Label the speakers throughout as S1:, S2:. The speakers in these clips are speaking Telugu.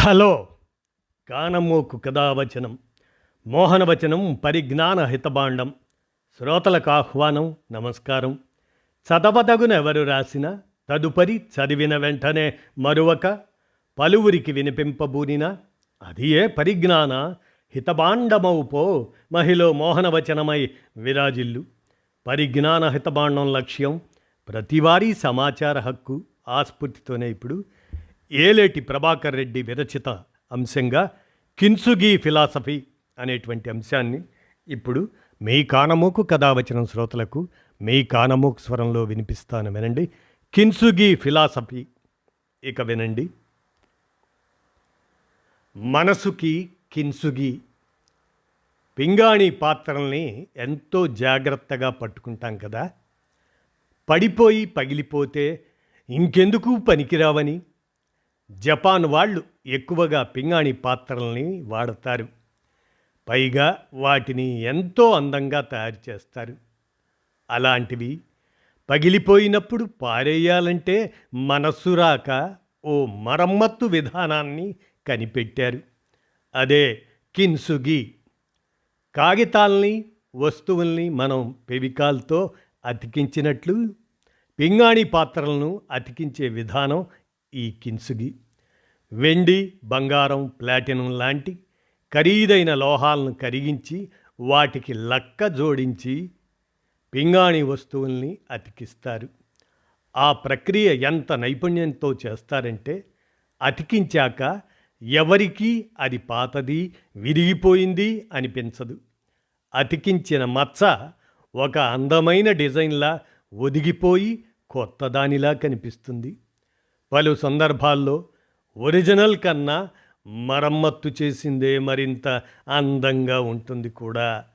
S1: హలో కానమోకు కథావచనం మోహనవచనం పరిజ్ఞాన హితబాండం శ్రోతలకు ఆహ్వానం నమస్కారం. చదవదగునెవరు రాసిన తదుపరి చదివిన వెంటనే మరువక పలువురికి వినిపింపబూనిన అది ఏ పరిజ్ఞాన హితబాండమౌపో మహిళ మోహనవచనమై విరాజిల్లు. పరిజ్ఞాన హితబాండం లక్ష్యం ప్రతివారీ సమాచార హక్కు. ఆస్ఫూర్తితోనే ఇప్పుడు ఏలేటి ప్రభాకర్ రెడ్డి విరచిత అంశంగా కిన్సుగి ఫిలాసఫీ అనేటువంటి అంశాన్ని ఇప్పుడు మీ కానమోకు కథావచనం శ్రోతలకు మీ కానమోకు స్వరంలో వినిపిస్తాను, వినండి. కిన్సుగి ఫిలాసఫీ. ఇక వినండి. మనసుకి కిన్సుగి. పింగాణి పాత్రల్ని ఎంతో జాగ్రత్తగా పట్టుకుంటాం కదా. పడిపోయి పగిలిపోతే ఇంకెందుకు పనికిరావని జపాన్ వాళ్ళు ఎక్కువగా పింగాణి పాత్రల్ని వాడతారు. పైగా వాటిని ఎంతో అందంగా తయారు చేస్తారు. అలాంటివి పగిలిపోయినప్పుడు పారేయాలంటే మనస్సు రాక ఓ మరమ్మత్తు విధానాన్ని కనిపెట్టారు. అదే కిన్సుగి. కాగితాల్ని వస్తువుల్ని మనం ఫెవికాల్తో అతికించినట్లు పింగాణి పాత్రలను అతికించే విధానం ఈ కిన్సుగి. వెండి, బంగారం, ప్లాటినం లాంటి ఖరీదైన లోహాలను కరిగించి వాటికి లక్క జోడించి పింగాణి వస్తువుల్ని అతికిస్తారు. ఆ ప్రక్రియ ఎంత నైపుణ్యంతో చేస్తారంటే అతికించాక ఎవరికీ అది పాతది, విరిగిపోయింది అనిపించదు. అతికించిన మచ్చ ఒక అందమైన డిజైన్లా ఒదిగిపోయి కొత్తదానిలా కనిపిస్తుంది. పలు సందర్భాల్లో ఒరిజినల్ కన్నా మరమ్మత్తు చేసిందే మరింత అందంగా ఉంటుంది కూడా.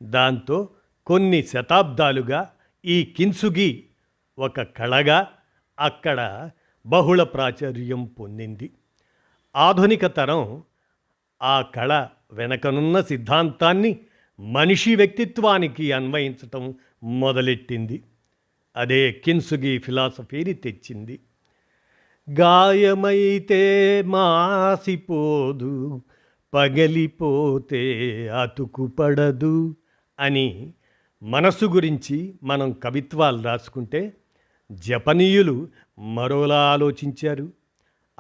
S1: దాంతో కొన్ని శతాబ్దాలుగా ఈ కిన్సుగి ఒక కళగా అక్కడ బహుళ ప్రాచుర్యం పొందింది. ఆధునిక తరం ఆ కళ వెనకనున్న సిద్ధాంతాన్ని మనిషి వ్యక్తిత్వానికి అన్వయించటం మొదలెట్టింది. అదే కిన్సుగి ఫిలాసఫీని తెచ్చింది. గాయమైతే మాసిపోదు, పగలిపోతే అతుకుపడదు అని మనసు గురించి మనం కవిత్వాలు రాసుకుంటే జపనీయులు మరోలా ఆలోచించారు.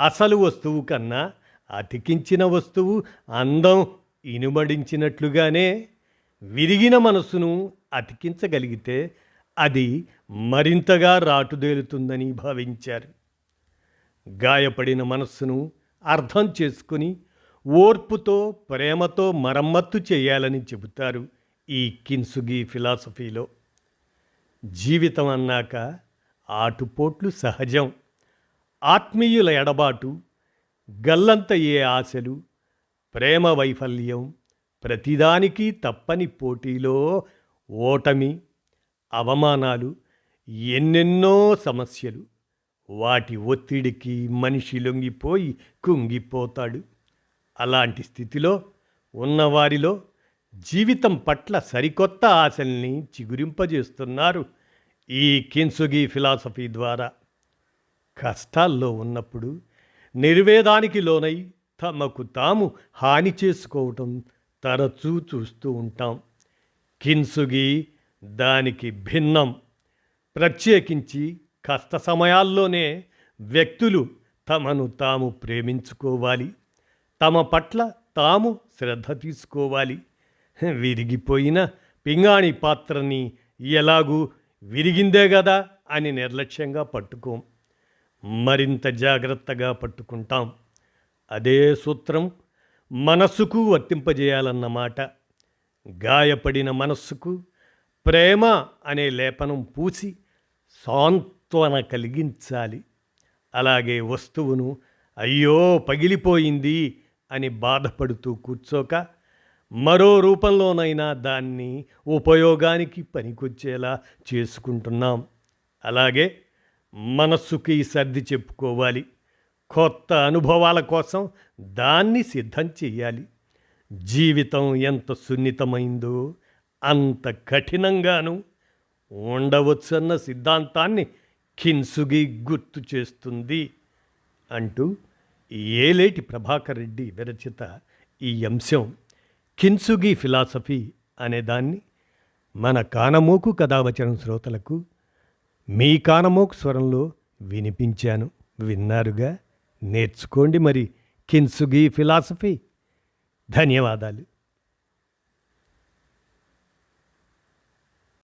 S1: అసలు వస్తువు కన్నా అతికించిన వస్తువు అందం ఇనుమడించినట్లుగానే విరిగిన మనసును అతికించగలిగితే అది మరింతగా రాటుదేలుతుందని భావించారు. గాయపడిన మనస్సును అర్థం చేసుకుని ఓర్పుతో ప్రేమతో మరమ్మత్తు చేయాలని చెబుతారు ఈ కిన్సుగి ఫిలాసఫీలో. జీవితం అన్నాక ఆటుపోట్లు సహజం. ఆత్మీయుల ఎడబాటు, గల్లంతయ్యే ఆశలు, ప్రేమ వైఫల్యం, ప్రతిదానికి తప్పని పోటీలో ఓటమి, అవమానాలు, ఎన్నెన్నో సమస్యలు. వాటి ఒత్తిడికి మనిషి లొంగిపోయి కుంగిపోతాడు. అలాంటి స్థితిలో ఉన్నవారిలో జీవితం పట్ల సరికొత్త ఆశల్ని చిగురింపజేస్తున్నారు ఈ కిన్సుగి ఫిలాసఫీ ద్వారా. కష్టాల్లో ఉన్నప్పుడు నిర్వేదానికి లోనై తమకు తాము హాని చేసుకోవటం తరచూ చూస్తూ ఉంటాం. కిన్సుగి దానికి భిన్నం. ప్రత్యేకించి కష్ట సమయాల్లోనే వ్యక్తులు తమను తాము ప్రేమించుకోవాలి, తమ పట్ల తాము శ్రద్ధ తీసుకోవాలి. విరిగిపోయిన పింగాణి పాత్రని ఎలాగూ విరిగిందే కదా అని నిర్లక్ష్యంగా పట్టుకోం, మరింత జాగ్రత్తగా పట్టుకుంటాం. అదే సూత్రం మనస్సుకు వర్తింపజేయాలన్నమాట. గాయపడిన మనస్సుకు ప్రేమ అనే లేపనం పూసి సాంత్వన కలిగించాలి. అలాగే వస్తువును అయ్యో పగిలిపోయింది అని బాధపడుతూ కూర్చోక మరో రూపంలోనైనా దాన్ని ఉపయోగానికి పనికొచ్చేలా చేసుకుంటున్నాం. అలాగే మనస్సుకి సర్ది చెప్పుకోవాలి. కొత్త అనుభవాల కోసం దాన్ని సిద్ధం చెయ్యాలి. జీవితం ఎంత సున్నితమైందో అంత కఠినంగాను ఉండవచ్చన్న సిద్ధాంతాన్ని కిన్సుగి గుర్తు చేస్తుంది అంటూ ఏలేటి ప్రభాకర్ రెడ్డి విరచిత ఈ అంశం కిన్సుగి ఫిలాసఫీ అనేదాన్ని మన కానమోకు కథావచనం శ్రోతలకు మీ కానమోకు స్వరంలో వినిపించాను. విన్నారుగా, నేర్చుకోండి మరి కిన్సుగి ఫిలాసఫీ. ధన్యవాదాలు.